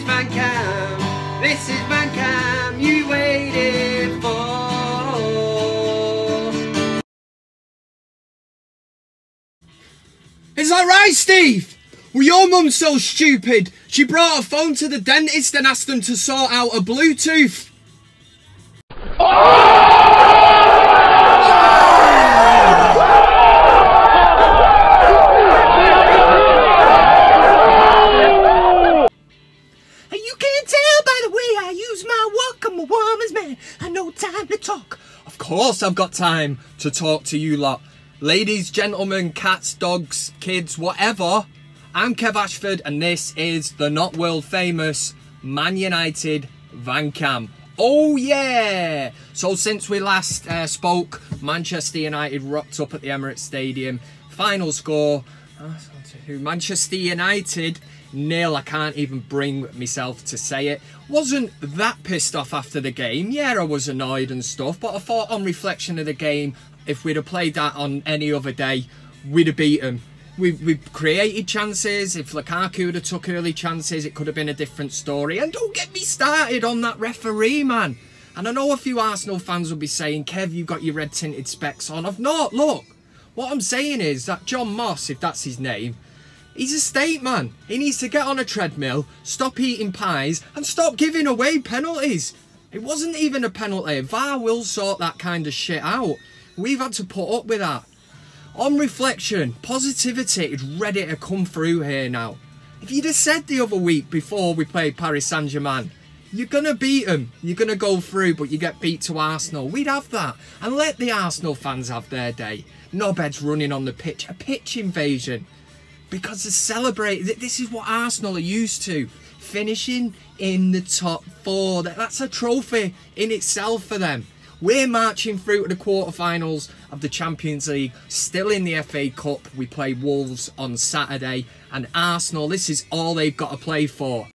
VanCam. This is VanCam you waited for. Is that right, Steve? Well, your mum's so stupid, she brought her phone to the dentist and asked them to sort out a Bluetooth. Of course I've got time to talk to you lot. Ladies, gentlemen, cats, dogs, kids, whatever. I'm Kev Ashford and this is the not world famous ManUtd VanCam. Oh yeah! So since we last spoke, Manchester United rocked up at the Emirates Stadium. Final score, Manchester United 0. I can't even bring myself to say it. Wasn't that pissed off after the game. Yeah, I was annoyed and stuff, but I thought on reflection of the game, if we'd have played that on any other day, we'd have beat them. We've created chances. If Lukaku would have took early chances, it could have been a different story. And don't get me started on that referee, man. And I know a few Arsenal fans will be saying, Kev, you've got your red tinted specs on. I've not. Look, what I'm saying is that John Moss, if that's his name, he's a state man. He needs to get on a treadmill, stop eating pies, and stop giving away penalties. It wasn't even a penalty. VAR will sort that kind of shit out. We've had to put up with that. On reflection, positivity is ready to come through here now. If you'd have said the other week before we played Paris Saint-Germain, you're going to beat them, you're going to go through, but you get beat to Arsenal, we'd have that. And let the Arsenal fans have their day. Knobheads running on the pitch, a pitch invasion. Because to celebrate, this is what Arsenal are used to. Finishing in the top 4. That's a trophy in itself for them. We're marching through to the quarterfinals of the Champions League. Still in the FA Cup. We play Wolves on Saturday. And Arsenal, this is all they've got to play for.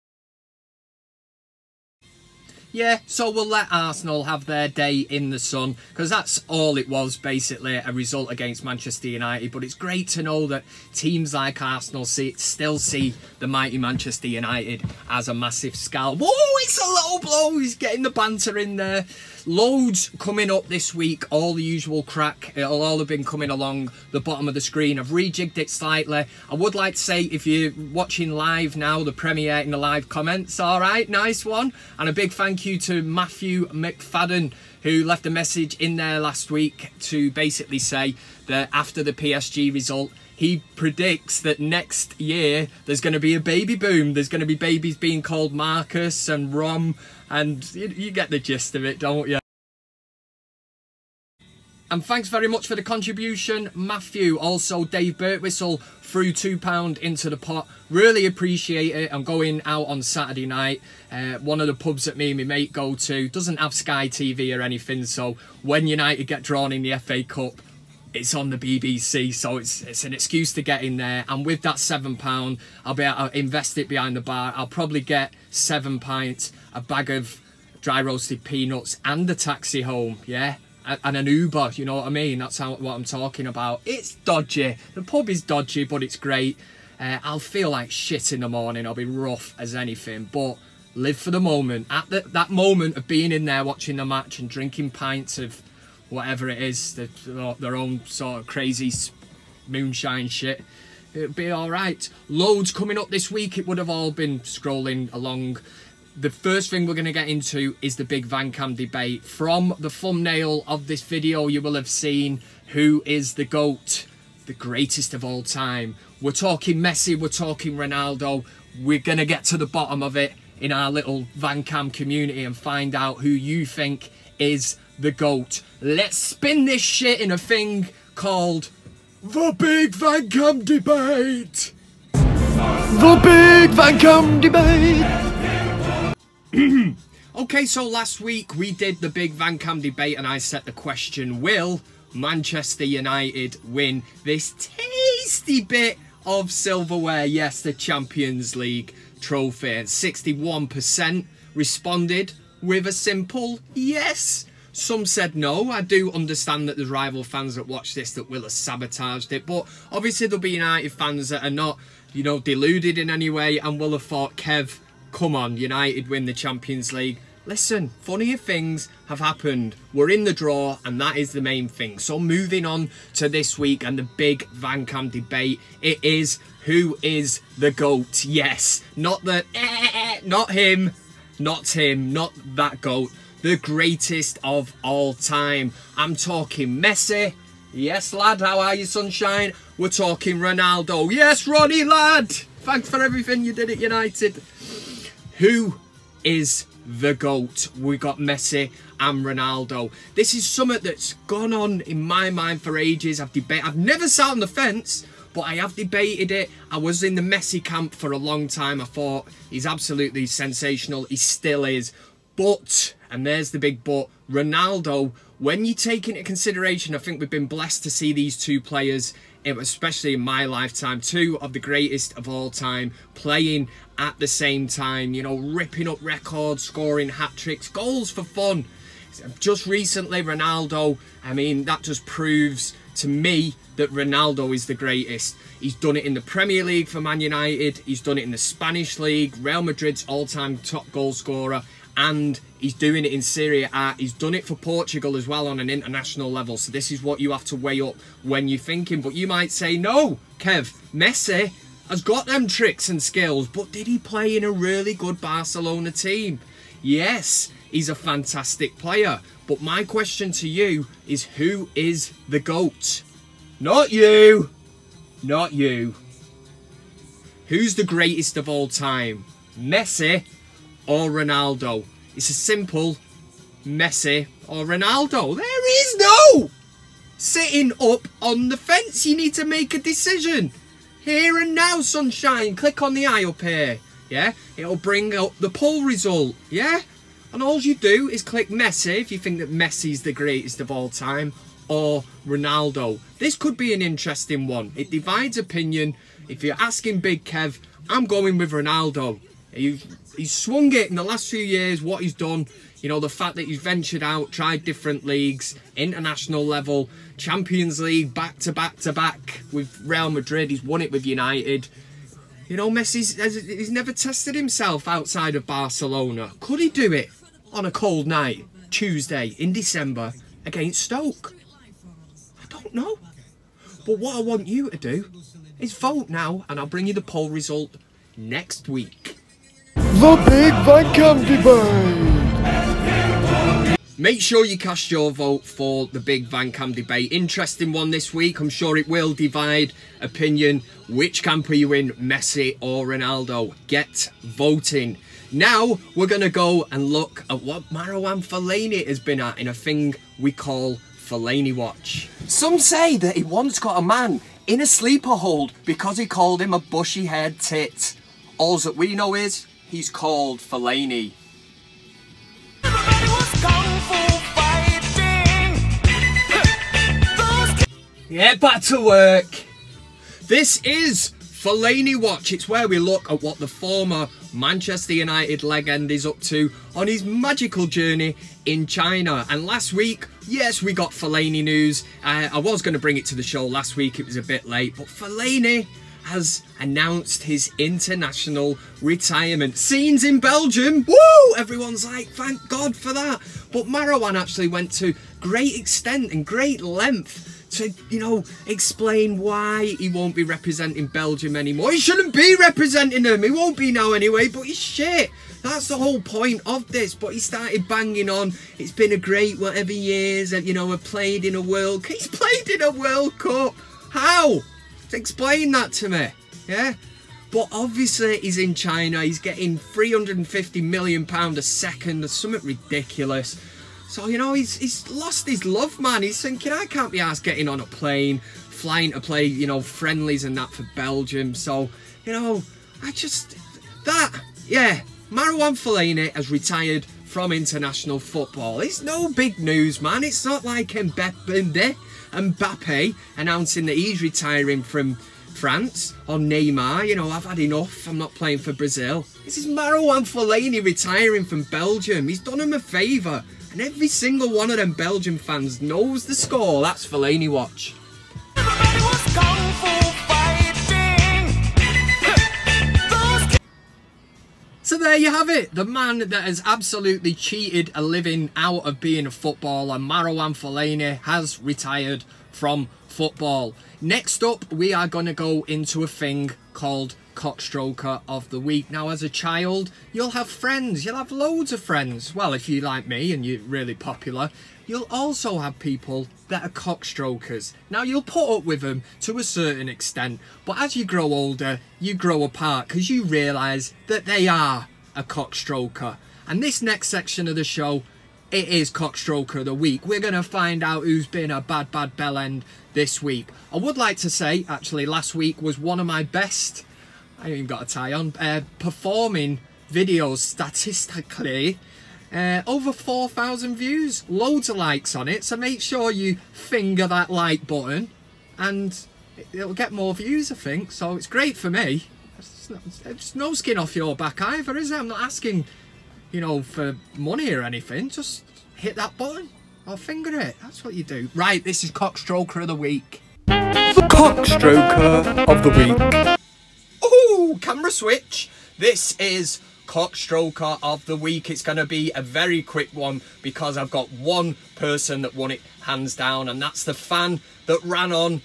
Yeah, so we'll let Arsenal have their day in the sun, because that's all it was, basically, a result against Manchester United. But it's great to know that teams like Arsenal still see the mighty Manchester United as a massive scalp. Whoa, it's a low blow, he's getting the banter in there. Loads coming up this week, all the usual crack. It'll all have been coming along the bottom of the screen. I've rejigged it slightly. I would like to say, if you're watching live now, the premiere in the live comments, all right, nice one. And a big thank you to Matthew McFadden, who left a message in there last week to basically say that after the PSG result, he predicts that next year there's going to be a baby boom. There's going to be babies being called Marcus and Rom, and you get the gist of it, don't you? And thanks very much for the contribution, Matthew. Also, Dave Birtwhistle threw £2 into the pot. Really appreciate it. I'm going out on Saturday night. One of the pubs that me and my mate go to doesn't have Sky TV or anything, so when United get drawn in the FA Cup, it's on the BBC, so it's an excuse to get in there. And with that £7, I'll be able to invest it behind the bar. I'll probably get 7 pints, a bag of dry roasted peanuts, and a taxi home, yeah? And an Uber, you know what I mean? That's what I'm talking about. It's dodgy. The pub is dodgy, but it's great. I'll feel like shit in the morning. I'll be rough as anything, but live for the moment. At that moment of being in there watching the match and drinking pints of whatever it is, their own sort of crazy moonshine shit, it'll be all right. Loads coming up this week. It would have all been scrolling along. The first thing we're going to get into is the big VanCam debate. From the thumbnail of this video, you will have seen who is the GOAT, the greatest of all time. We're talking Messi, we're talking Ronaldo. We're going to get to the bottom of it in our little VanCam community and find out who you think is the GOAT. Let's spin this shit in a thing called the big VanCam debate. The big VanCam debate. Okay, so last week we did the big VanCam debate and I set the question, will Manchester United win this tasty bit of silverware? Yes, the Champions League trophy. And 61% responded with a simple yes. Some said no. I do understand that there's rival fans that watch this that will have sabotaged it, but obviously there'll be United fans that are not, you know, deluded in any way and will have thought, Kev, come on, United win the Champions League. Listen, funnier things have happened. We're in the draw, and that is the main thing. So moving on to this week and the big VanCam debate. It is, who is the GOAT? Yes, not the not him, not that GOAT. The greatest of all time. I'm talking Messi. Yes, lad, how are you, sunshine? We're talking Ronaldo. Yes, Ronnie, lad. Thanks for everything you did at United. Who is the GOAT? We got Messi and Ronaldo. This is something that's gone on in my mind for ages. I've never sat on the fence, but I have debated it. I was in the Messi camp for a long time. I thought he's absolutely sensational. He still is. But, and there's the big but, Ronaldo, when you take into consideration, I think we've been blessed to see these two players, especially in my lifetime, two of the greatest of all time, playing at the same time, you know, ripping up records, scoring hat-tricks, goals for fun. Just recently, Ronaldo, I mean, that just proves to me that Ronaldo is the greatest. He's done it in the Premier League for Man United, he's done it in the Spanish League, Real Madrid's all-time top goal scorer, and he's doing it in Serie A. He's done it for Portugal as well on an international level. So this is what you have to weigh up when you're thinking. But you might say, no, Kev, Messi has got them tricks and skills, but did he play in a really good Barcelona team? Yes, he's a fantastic player. But my question to you is, who is the GOAT? Not you. Not you. Who's the greatest of all time? Messi or Ronaldo? It's a simple Messi or Ronaldo. There is no sitting up on the fence. You need to make a decision. Here and now, sunshine. Click on the eye up here. Yeah? It'll bring up the poll result. Yeah? And all you do is click Messi if you think that Messi's the greatest of all time, or Ronaldo. This could be an interesting one. It divides opinion. If you're asking Big Kev, I'm going with Ronaldo. He's swung it in the last few years, what he's done. You know, the fact that he's ventured out, tried different leagues, international level, Champions League, back to back with Real Madrid. He's won it with United. You know, he's never tested himself outside of Barcelona. Could he do it on a cold night, Tuesday in December, against Stoke? I don't know. But what I want you to do is vote now, and I'll bring you the poll result next week. The big VanCam debate. Make sure you cast your vote for the big VanCam debate. Interesting one this week. I'm sure it will divide opinion. Which camp are you in, Messi or Ronaldo? Get voting. Now we're going to go and look at what Fellaini has been at in a thing we call Fellaini Watch. Some say that he once got a man in a sleeper hold because he called him a bushy-haired tit. All that we know is he's called Fellaini. Yeah, back to work. This is Fellaini Watch. It's where we look at what the former Manchester United legend is up to on his magical journey in China. And last week, yes, we got Fellaini news. I was going to bring it to the show last week. It was a bit late, but Fellaini has announced his international retirement. Scenes in Belgium. Woo! Everyone's like, thank God for that. But Marwan actually went to great extent and great length to, you know, explain why he won't be representing Belgium anymore. He shouldn't be representing them. He won't be now anyway, but he's shit. That's the whole point of this. But he started banging on, it's been a great whatever years, and, you know, I've played in a World Cup. He's played in a World Cup. How? Explain that to me. Yeah? But obviously he's in China. He's getting £350 million a second. That's something ridiculous. So, you know, he's lost his love, man. He's thinking, I can't be asked getting on a plane, flying to play, you know, friendlies and that for Belgium. So, you know, yeah, Marwan Fellaini has retired from international football. It's no big news, man. It's not like Mbappe announcing that he's retiring from France, or Neymar, you know, I've had enough, I'm not playing for Brazil. This is Marwan Fellaini retiring from Belgium. He's done him a favour. And every single one of them Belgian fans knows the score. That's Fellaini Watch. So there you have it. The man that has absolutely cheated a living out of being a footballer, Marouane Fellaini, has retired from football. Next up, we are going to go into a thing called CockStroker of the Week. Now, as a child, you'll have friends. You'll have loads of friends. Well, if you're like me and you're really popular, you'll also have people that are cockstrokers. Now, you'll put up with them to a certain extent, but as you grow older, you grow apart because you realise that they are a cockstroker. And this next section of the show, it is CockStroker of the Week. We're going to find out who's been a bad bellend this week. I would like to say, actually, last week was one of my best, I haven't even got a tie on, performing videos statistically. Over 4,000 views, loads of likes on it, so make sure you finger that like button and it'll get more views, I think. So it's great for me. It's no skin off your back either, is it? I'm not asking, you know, for money or anything. Just hit that button or finger it. That's what you do. Right, this is CockStroker of the Week. The CockStroker of the Week. Oh, camera switch. This is CockStroker of the Week. It's going to be a very quick one because I've got one person that won it hands down, and that's the fan that ran on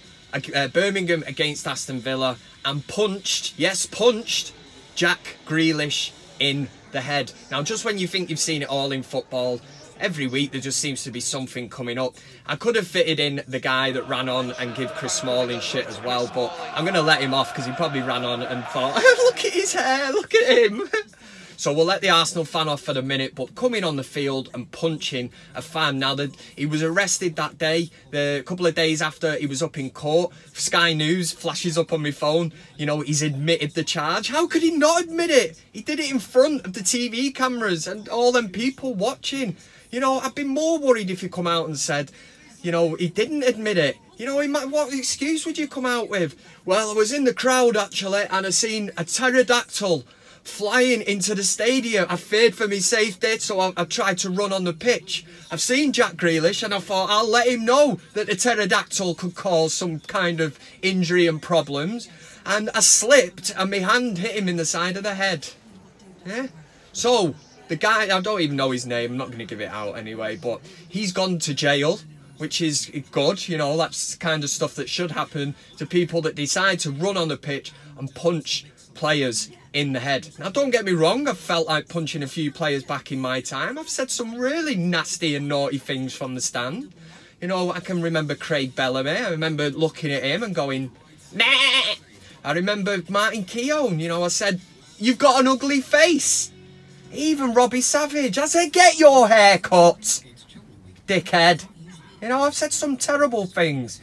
Birmingham against Aston Villa and punched, yes, punched Jack Grealish in the head. Now, just when you think you've seen it all in football, every week there just seems to be something coming up. I could have fitted in the guy that ran on and give Chris Smalling shit as well, but I'm going to let him off because he probably ran on and thought, look at his hair, look at him. So we'll let the Arsenal fan off for the minute, but coming on the field and punching a fan. Now, he was arrested that day, a couple of days after he was up in court. Sky News flashes up on my phone, you know, he's admitted the charge. How could he not admit it? He did it in front of the TV cameras and all them people watching. You know, I'd be more worried if he come out and said, you know, he didn't admit it. You know, what excuse would you come out with? Well, I was in the crowd, actually, and I seen a pterodactyl flying into the stadium. I feared for my safety, so I tried to run on the pitch. I've seen Jack Grealish and I thought I'll let him know that the pterodactyl could cause some kind of injury and problems. And I slipped and my hand hit him in the side of the head. Yeah? So, the guy, I don't even know his name, I'm not going to give it out anyway, but he's gone to jail, which is good, you know, that's the kind of stuff that should happen to people that decide to run on the pitch and punch players in the head. Now, don't get me wrong, I've felt like punching a few players back in my time. I've said some really nasty and naughty things from the stand. You know, I can remember Craig Bellamy. I remember looking at him and going, meh. I remember Martin Keown, you know, I said, you've got an ugly face. Even Robbie Savage, I said, get your hair cut, dickhead. You know, I've said some terrible things.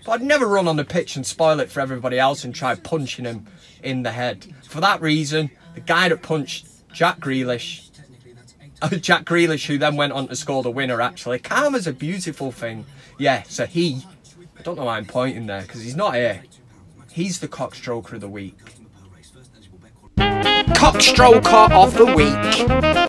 But I'd never run on the pitch and spoil it for everybody else and try punching him in the head. For that reason, the guy that punched Jack Grealish, who then went on to score the winner, actually. Karma's a beautiful thing. Yeah, so I don't know why I'm pointing there, because he's not here. He's the CockStroker of the Week. CockStroker of the Week.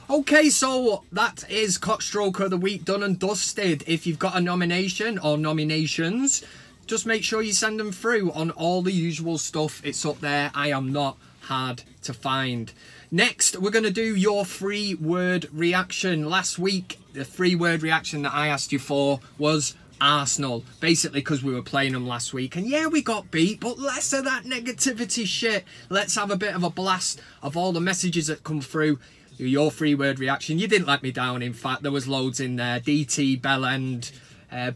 Okay, so that is CockStroker of the Week done and dusted. If you've got a nomination or nominations, just make sure you send them through on all the usual stuff. It's up there. I am not hard to find. Next, we're going to do your 3-word reaction. Last week, the 3-word reaction that I asked you for was Arsenal. Basically, because we were playing them last week. And yeah, we got beat, but less of that negativity shit. Let's have a bit of a blast of all the messages that come through. Your 3-word reaction. You didn't let me down, in fact. There was loads in there. DT, Bellend,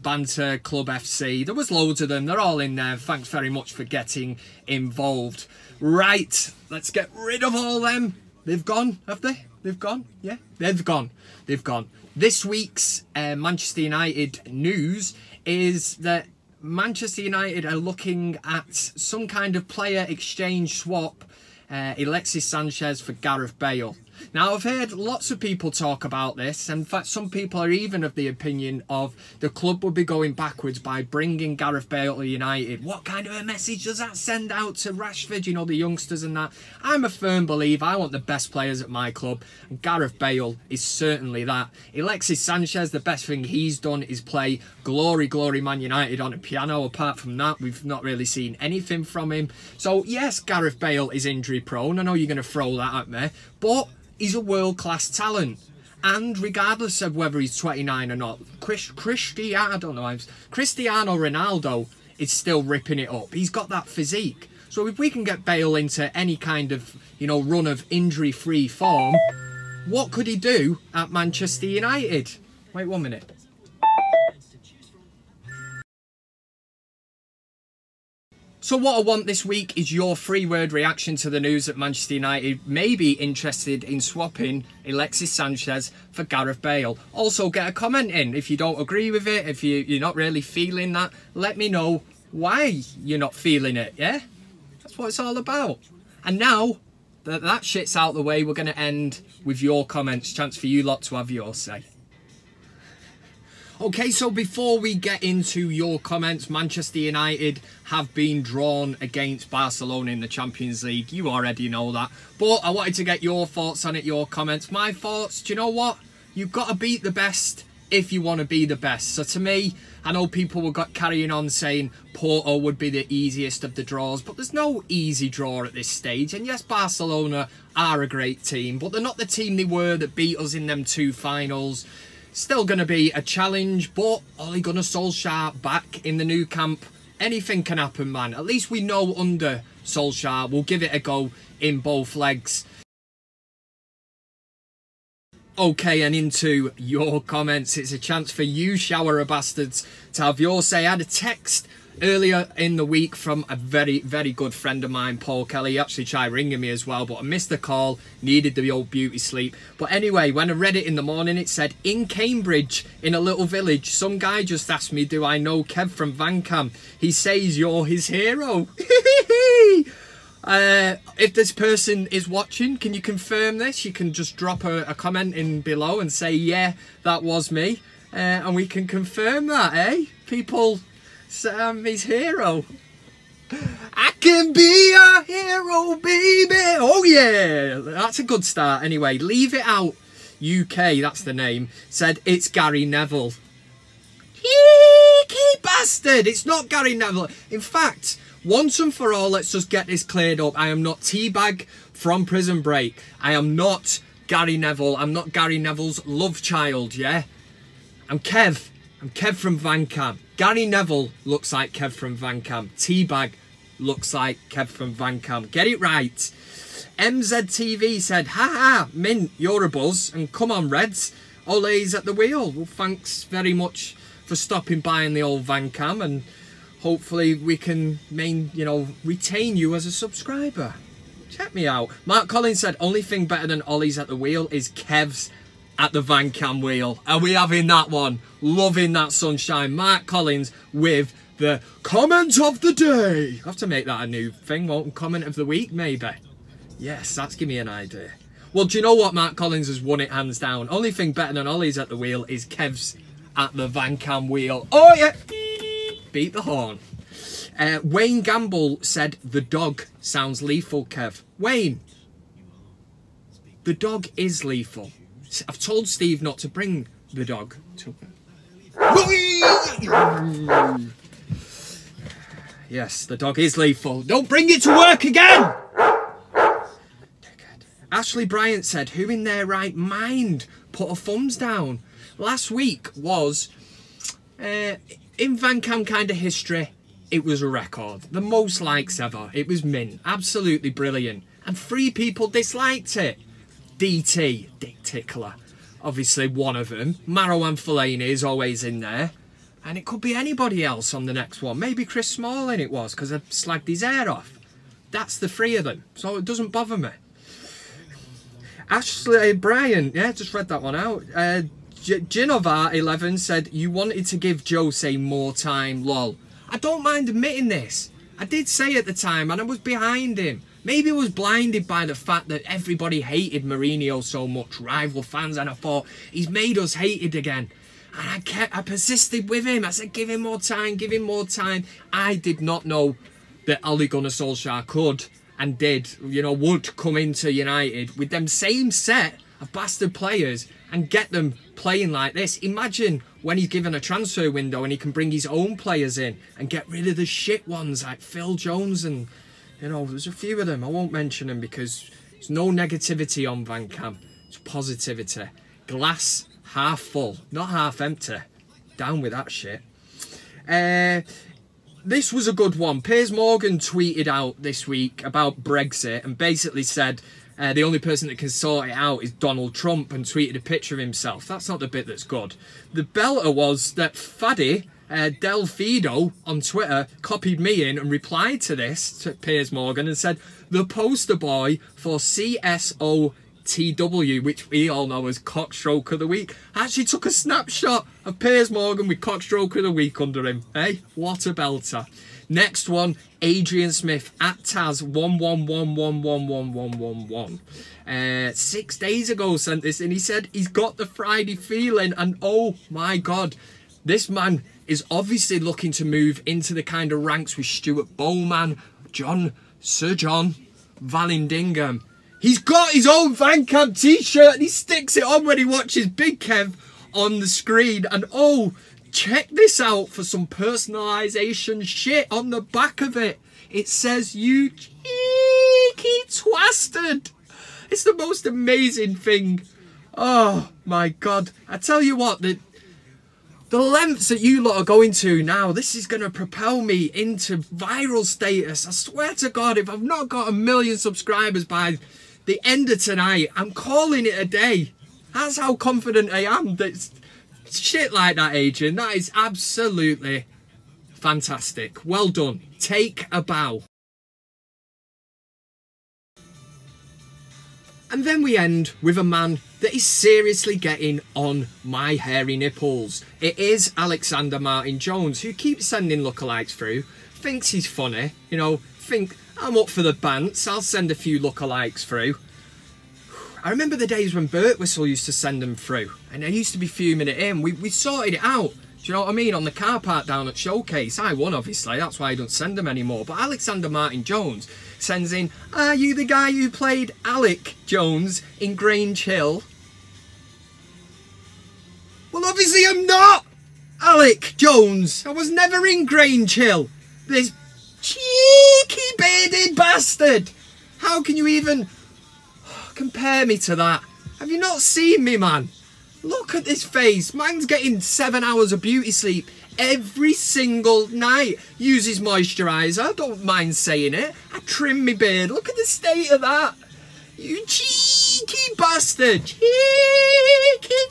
Banter, Club FC. There was loads of them. They're all in there. Thanks very much for getting involved. Right, let's get rid of all them. They've gone, have they? They've gone? Yeah, they've gone. They've gone. This week's Manchester United news is that Manchester United are looking at some kind of player exchange swap. Alexis Sanchez for Gareth Bale. Now, I've heard lots of people talk about this. In fact, some people are even of the opinion of the club would be going backwards by bringing Gareth Bale to United. What kind of a message does that send out to Rashford, you know, the youngsters and that? I'm a firm believer. I want the best players at my club, and Gareth Bale is certainly that. Alexis Sanchez, the best thing he's done is play Glory, Glory Man United on a piano. Apart from that, we've not really seen anything from him. So, yes, Gareth Bale is injury prone. I know you're going to throw that at me, but he's a world-class talent. And regardless of whether he's 29 or not, Cristiano Ronaldo is still ripping it up. He's got that physique. So if we can get Bale into any kind of, you know, run of injury-free form, what could he do at Manchester United? Wait 1 minute. So what I want this week is your 3-word reaction to the news that Manchester United may be interested in swapping Alexis Sanchez for Gareth Bale. Also get a comment in if you don't agree with it, if you're not really feeling that. Let me know why you're not feeling it, yeah? That's what it's all about. And now that shit's out the way, we're going to end with your comments. Chance for you lot to have your say. Okay, so before we get into your comments, Manchester United have been drawn against Barcelona in the Champions League. You already know that. But I wanted to get your thoughts on it, your comments. My thoughts, do you know what? You've got to beat the best if you want to be the best. So to me, I know people were carrying on saying Porto would be the easiest of the draws, but there's no easy draw at this stage. And yes, Barcelona are a great team, but they're not the team they were that beat us in them 2 finals. Still going to be a challenge, but Ole Gunnar Solskjaer back in the new camp. Anything can happen, man. At least we know under Solskjaer we'll give it a go in both legs. Okay, and into your comments. It's a chance for you, shower bastards, to have your say. I had a text earlier in the week from a very, very good friend of mine, Paul Kelly. He actually tried ringing me as well, but I missed the call, needed the old beauty sleep. But anyway, when I read it in the morning, it said, in Cambridge, in a little village, some guy just asked me, do I know Kev from VanCam? He says you're his hero. If this person is watching, can you confirm this? You can just drop a comment in below and say, yeah, that was me. And we can confirm that, eh? People... Sam, his hero. I can be a hero, baby. Oh yeah, that's a good start. Anyway, Leave It Out UK, that's the name, said it's Gary Neville. Cheeky bastard. It's not Gary Neville. In fact, once and for all, let's just get this cleared up. I am not Teabag from Prison Break. I am not Gary Neville. I'm not Gary Neville's love child, yeah? I'm Kev. I'm Kev from VanCam. Gary Neville looks like Kev from VanCam. Teabag looks like Kev from VanCam. Get it right. MZTV said, haha, Mint, you're a buzz. And come on, Reds. Ole's at the wheel. Well, thanks very much for stopping by in the old VanCam. And hopefully we can, retain you as a subscriber. Check me out. Mark Collins said, only thing better than Ollie's at the wheel is Kev's at the VanCam wheel. Are we having that one? Loving that sunshine. Mark Collins with the comment of the day. I have to make that a new thing, won't? Comment of the week, maybe. Yes, that's give me an idea. Well, do you know what? Mark Collins has won it hands down. Only thing better than Ollie's at the wheel is Kev's at the VanCam wheel. Oh, yeah. Beat the horn. Wayne Gamble said, the dog sounds lethal, Kev. Wayne, the dog is lethal. I've told Steve not to bring the dog to... Yes, the dog is lethal. Don't bring it to work again! Ashley Bryant said, who in their right mind put a thumbs down? Last week was, in VanCam kind of history, it was a record. The most likes ever. It was mint. Absolutely brilliant. And 3 people disliked it. DT, Dick Tickler, obviously one of them. Marwan Fellaini is always in there. And it could be anybody else on the next one. Maybe Chris Smalling it was, because I slagged his hair off. That's the 3 of them, so it doesn't bother me. Ashley Bryant, yeah, just read that one out. Ginovar11 said, you wanted to give Jose more time, lol. I don't mind admitting this. I did say at the time, and I was behind him. Maybe I was blinded by the fact that everybody hated Mourinho so much, rival fans, and I thought, he's made us hate it again. And I persisted with him. I said, give him more time, give him more time. I did not know that Ole Gunnar Solskjaer could and did, you know, would come into United with them same set of bastard players and get them playing like this. Imagine when he's given a transfer window and he can bring his own players in and get rid of the shit ones like Phil Jones and, you know, there's a few of them. I won't mention them because there's no negativity on VanCam. It's positivity. Glass half full, not half empty. Down with that shit. This was a good one. Piers Morgan tweeted out this week about Brexit and basically said the only person that can sort it out is Donald Trump, and tweeted a picture of himself. That's not the bit that's good. The belter was that Faddy Del Fido on Twitter copied me in and replied to this, to Piers Morgan, and said, the poster boy for CSOTW, which we all know as CockStroker of the Week, actually took a snapshot of Piers Morgan with CockStroker of the Week under him. Hey, what a belter. Next one, Adrian Smith at Taz11111111. 6 days ago sent this and he said he's got the Friday feeling, and oh my god, this man is obviously looking to move into the kind of ranks with Stuart Bowman, Sir John Vallandigham. He's got his own VanCam t-shirt and he sticks it on when he watches Big Kev on the screen, and oh, check this out for some personalisation shit on the back of it. It says, you cheeky twastard. It's the most amazing thing. Oh my god. I tell you what, the lengths that you lot are going to now, this is going to propel me into viral status. I swear to God, if I've not got 1 million subscribers by the end of tonight, I'm calling it a day. That's how confident I am. That shit like that, Adrian, that is absolutely fantastic. Well done. Take a bow. And then we end with a man that is seriously getting on my hairy nipples. It is Alexander Martin Jones, who keeps sending lookalikes through, thinks he's funny, you know, think I'm up for the bants, I'll send a few lookalikes through. I remember the days when Burt Whistle used to send them through, and I used to be fuming it in. We sorted it out, do you know what I mean, on the car park down at Showcase. I won, obviously, that's why I don't send them anymore. But Alexander Martin Jones sends in, are you the guy who played Alec Jones in Grange Hill? Well, obviously I'm not Alec Jones. I was never in Grange Hill. This cheeky bearded bastard. How can you even compare me to that? Have you not seen me, man? Look at this face. Man's getting 7 hours of beauty sleep every single night. Uses moisturiser. Don't mind saying it. I trim my beard. Look at the state of that. You cheeky bastard. Cheeky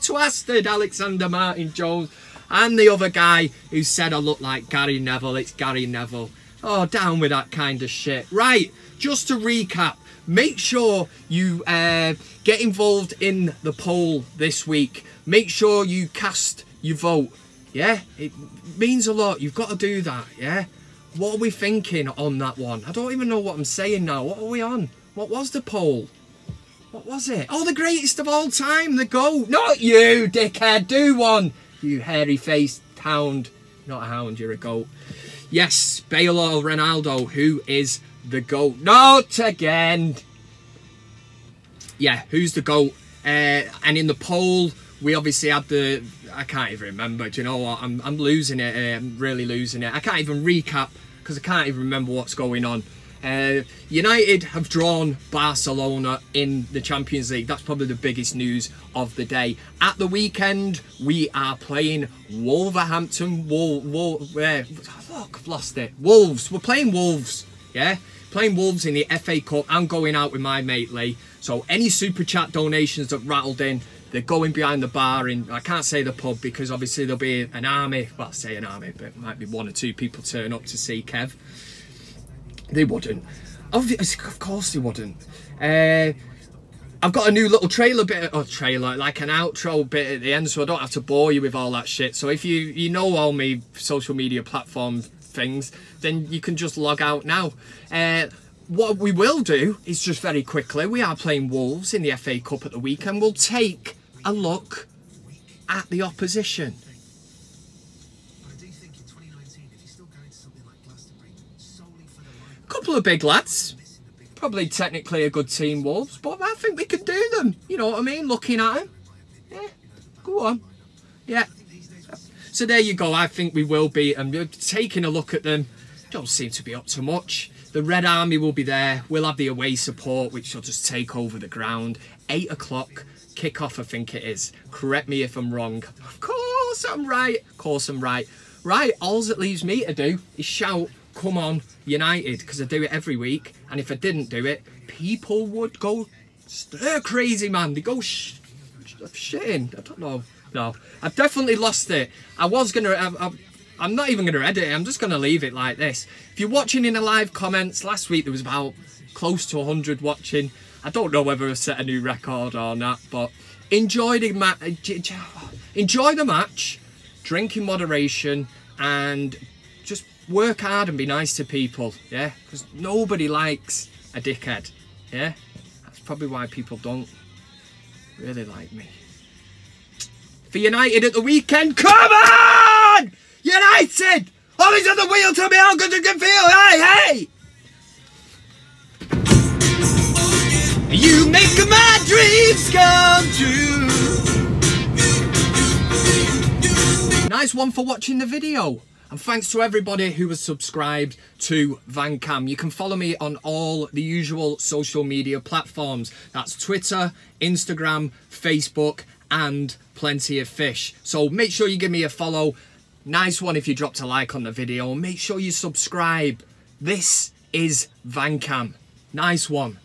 twastard, Alexander Martin Jones. And the other guy who said I look like Gary Neville. It's Gary Neville. Oh, down with that kind of shit. Right, just to recap. Make sure you get involved in the poll this week. Make sure you cast your vote. Yeah, it means a lot. You've got to do that, yeah? What are we thinking on that one? I don't even know what I'm saying now. What are we on? What was the poll? What was it? Oh, the greatest of all time, the GOAT. Not you, dickhead. Do one, you hairy-faced hound. Not a hound, you're a goat. Yes, Bale or Ronaldo, who is the GOAT? Not again. Yeah, who's the GOAT? And in the poll, we obviously had the... I can't even remember. Do you know what? I'm losing it. I'm really losing it. I can't even recap because I can't even remember what's going on. United have drawn Barcelona in the Champions League. That's probably the biggest news of the day. At the weekend, we are playing Wolverhampton. Look, I've lost it. Wolves. We're playing Wolves. Yeah? Playing Wolves in the FA Cup. I'm going out with my mate Lee. So any super chat donations that rattled in, they're going behind the bar in, I can't say the pub because obviously there'll be an army. Well, I say an army, but it might be 1 or 2 people turn up to see Kev. They wouldn't. Of course they wouldn't. I've got a new little trailer bit, like an outro bit at the end, so I don't have to bore you with all that shit. So if you know all my social media platform things, then you can just log out now. what we will do is just very quickly, we are playing Wolves in the FA Cup at the weekend. We'll take a look at the opposition. A couple of big lads. Probably technically a good team, Wolves, but I think we can do them. You know what I mean? Looking at them. Yeah, go on. Yeah. So there you go. I think we will beat them. Taking a look at them, don't seem to be up to much. The Red Army will be there. We'll have the away support, which will just take over the ground. 8 o'clock kick-off, I think it is. Correct me if I'm wrong. Of course I'm right. Of course I'm right. Right, all that leaves me to do is shout, come on, United, because I do it every week. And if I didn't do it, people would go stir crazy, man. They go shitting. I don't know. No, I've definitely lost it. I was going to... I'm not even going to edit it. I'm just going to leave it like this. If you're watching in the live comments, last week there was about close to 100 watching. I don't know whether I've set a new record or not, but enjoy the match, drink in moderation, and just work hard and be nice to people, yeah? Because nobody likes a dickhead, yeah? That's probably why people don't really like me. For United at the weekend, come on! United! Always on the wheel, tell me how good you can feel, hey, hey! You make my dreams come true. Nice one for watching the video. And thanks to everybody who has subscribed to VanCam. You can follow me on all the usual social media platforms. That's Twitter, Instagram, Facebook, and Plenty of Fish. So make sure you give me a follow. Nice one if you dropped a like on the video. Make sure you subscribe. This is VanCam. Nice one.